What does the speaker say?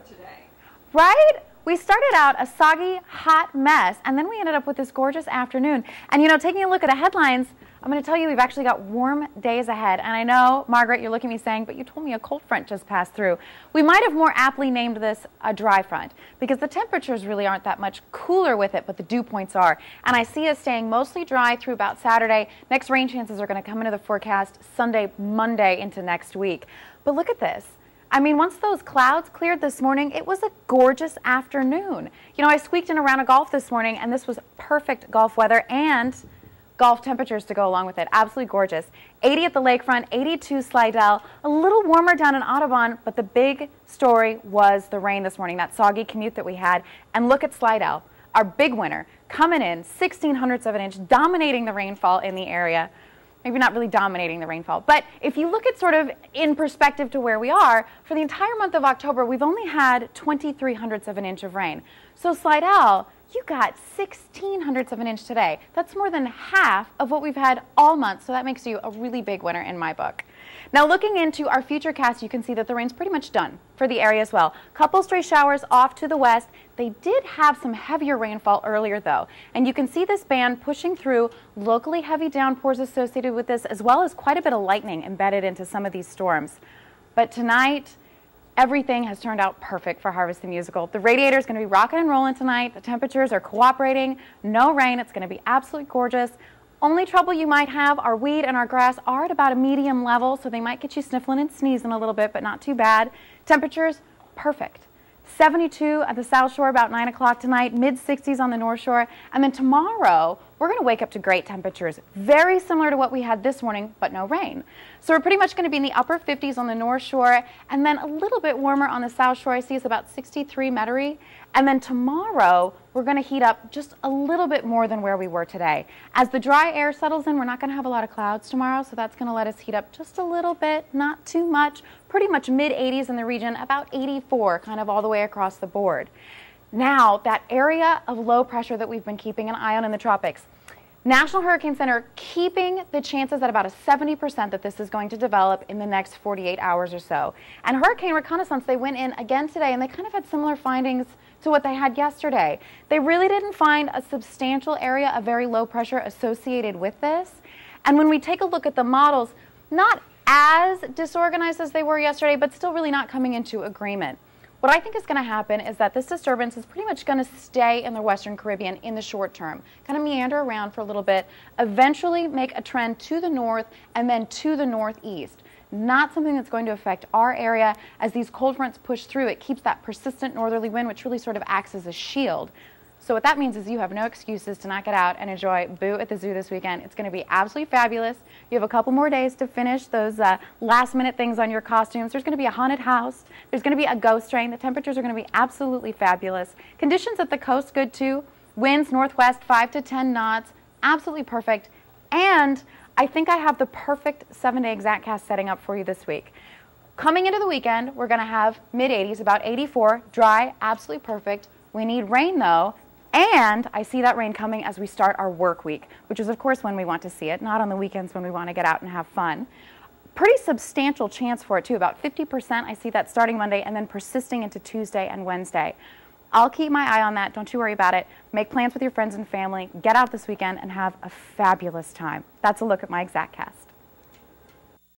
today. Right? We started out a soggy, hot mess, and then we ended up with this gorgeous afternoon. And you know, taking a look at the headlines, I'm going to tell you we've actually got warm days ahead. And I know, Margaret, you're looking at me saying, but you told me a cold front just passed through. We might have more aptly named this a dry front because the temperatures really aren't that much cooler with it, but the dew points are. And I see us staying mostly dry through about Saturday. Next rain chances are going to come into the forecast Sunday, Monday into next week. But look at this. I mean, once those clouds cleared this morning, it was a gorgeous afternoon. You know, I squeaked in a round of golf this morning, and this was perfect golf weather and golf temperatures to go along with it. Absolutely gorgeous. 80 at the lakefront, 82 Slidell, a little warmer down in Audubon, but the big story was the rain this morning, that soggy commute that we had. And look at Slidell, our big winner, coming in 1/1600ths of an inch, dominating the rainfall in the area. Maybe not really dominating the rainfall, but if you look at sort of in perspective to where we are, for the entire month of October, we've only had 2300ths of an inch of rain. So Slidell, you got 1600ths of an inch today. That's more than half of what we've had all month, so that makes you a really big winner in my book. Now looking into our futurecast, you can see that the rain's pretty much done for the area as well. Couple stray showers off to the west. They did have some heavier rainfall earlier though, and you can see this band pushing through, locally heavy downpours associated with this, as well as quite a bit of lightning embedded into some of these storms. But tonight, everything has turned out perfect for Harvest the Musical. The radiator is going to be rocking and rolling tonight. The temperatures are cooperating. No rain. It's going to be absolutely gorgeous. Only trouble you might have, our weed and our grass are at about a medium level, so they might get you sniffling and sneezing a little bit, but not too bad. Temperatures, perfect. 72 at the South Shore about 9 o'clock tonight, mid-60s on the North Shore, and then tomorrow we're going to wake up to great temperatures, very similar to what we had this morning, but no rain. So we're pretty much going to be in the upper 50s on the North Shore, and then a little bit warmer on the South Shore. I see it's about 63 Metairie, and then tomorrow we're going to heat up just a little bit more than where we were today. As the dry air settles in, we're not going to have a lot of clouds tomorrow, so that's going to let us heat up just a little bit, not too much, pretty much mid-80s in the region, about 84 kind of all the way across the board. Now, that area of low pressure that we've been keeping an eye on in the tropics, National Hurricane Center keeping the chances at about a 70% that this is going to develop in the next 48 hours or so. And Hurricane Reconnaissance, they went in again today and they kind of had similar findings to what they had yesterday. They really didn't find a substantial area of very low pressure associated with this. And when we take a look at the models, not as disorganized as they were yesterday, but still really not coming into agreement. What I think is going to happen is that this disturbance is pretty much going to stay in the Western Caribbean in the short term, kind of meander around for a little bit, eventually make a trend to the north and then to the northeast. Not something that's going to affect our area. As these cold fronts push through, it keeps that persistent northerly wind, which really sort of acts as a shield. So what that means is you have no excuses to not get out and enjoy Boo at the Zoo this weekend. It's going to be absolutely fabulous. You have a couple more days to finish those last-minute things on your costumes. There's going to be a haunted house. There's going to be a ghost train. The temperatures are going to be absolutely fabulous. Conditions at the coast good too. Winds northwest 5 to 10 knots. Absolutely perfect. And I think I have the perfect 7-day ExactCast setting up for you this week. Coming into the weekend, we're going to have mid-80s, about 84, dry, absolutely perfect. We need rain though. And I see that rain coming as we start our work week, which is, of course, when we want to see it, not on the weekends when we want to get out and have fun. Pretty substantial chance for it, too, about 50%. I see that starting Monday and then persisting into Tuesday and Wednesday. I'll keep my eye on that. Don't you worry about it. Make plans with your friends and family. Get out this weekend and have a fabulous time. That's a look at my ExactCast.